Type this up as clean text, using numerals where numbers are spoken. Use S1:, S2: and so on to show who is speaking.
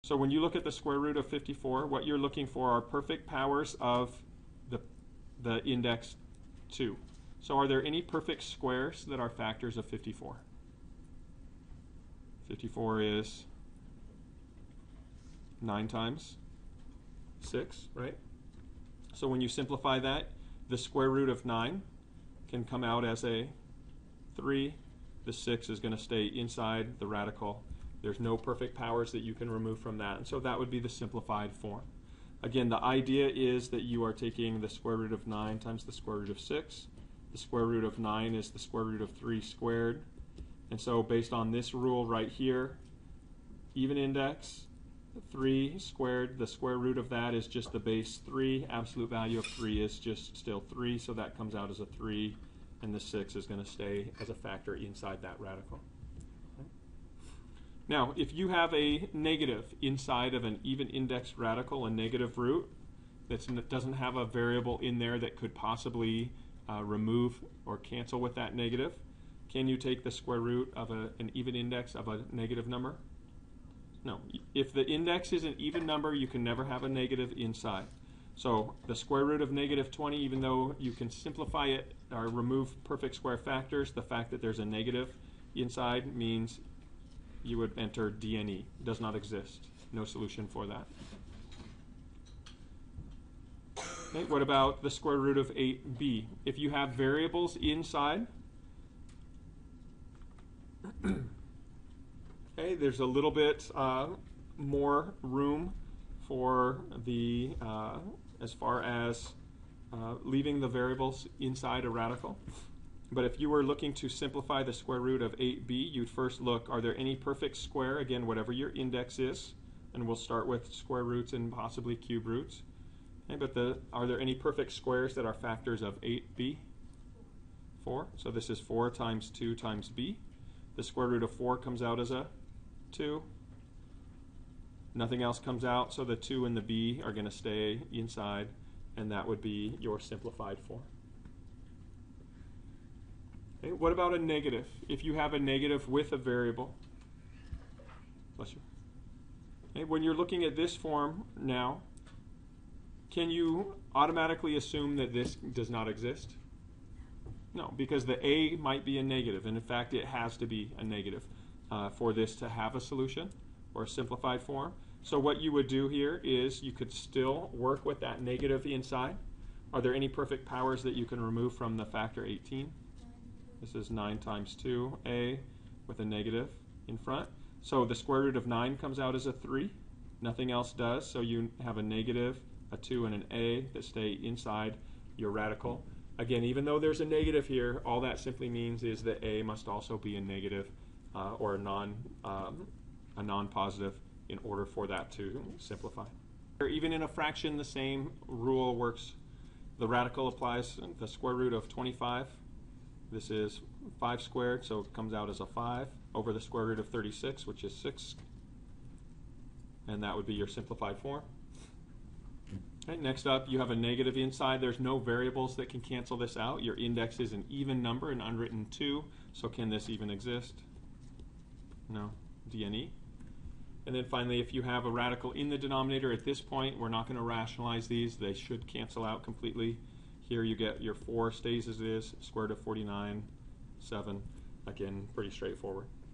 S1: So when you look at the square root of 54, what you're looking for are perfect powers of the index 2. So are there any perfect squares that are factors of 54? 54 is 9 times 6, right? So when you simplify that, the square root of 9 can come out as a 3. The 6 is going to stay inside the radical. There's no perfect powers that you can remove from that. And so that would be the simplified form. Again, the idea is that you are taking the square root of 9 times the square root of 6. The square root of 9 is the square root of 3 squared. And so based on this rule right here, even index 3 squared, the square root of that is just the base 3. Absolute value of 3 is just still 3, so that comes out as a 3. And the 6 is going to stay as a factor inside that radical. Now, if you have a negative inside of an even index radical, a negative root that doesn't have a variable in there that could possibly remove or cancel with that negative, can you take the square root of an even index of a negative number? No. If the index is an even number, you can never have a negative inside. So the square root of negative 20, even though you can simplify it or remove perfect square factors, the fact that there's a negative inside means you would enter DNE. Does not exist. No solution for that. Okay, what about the square root of 8b? If you have variables inside, okay, there's a little bit more room for the as far as leaving the variables inside a radical. But if you were looking to simplify the square root of 8b, you'd first look, are there any perfect square, again, whatever your index is, and we'll start with square roots and possibly cube roots. Okay, but are there any perfect squares that are factors of 8b? 4. So this is 4 times 2 times b. The square root of 4 comes out as a 2. Nothing else comes out, so the 2 and the b are going to stay inside, and that would be your simplified form. Okay, what about a negative? If you have a negative with a variable, bless you. Okay, when you're looking at this form now, can you automatically assume that this does not exist? No, because the a might be a negative, and in fact it has to be a negative for this to have a solution or a simplified form. So what you would do here is you could still work with that negative inside. Are there any perfect powers that you can remove from the factor 18? This is 9 times 2a with a negative in front. So the square root of 9 comes out as a 3. Nothing else does, so you have a negative, a 2, and an a that stay inside your radical. Again, even though there's a negative here, all that simply means is that a must also be a negative or a non-positive in order for that to simplify. Even in a fraction, the same rule works. The radical applies the square root of 25. This is 5 squared, so it comes out as a 5 over the square root of 36, which is 6. And that would be your simplified form. Okay, next up, you have a negative inside. There's no variables that can cancel this out. Your index is an even number, an unwritten 2. So can this even exist? No. DNE. And then finally, if you have a radical in the denominator at this point, we're not going to rationalize these. They should cancel out completely. Here you get your 4 stays as it is, square root of 49, 7. Again, pretty straightforward.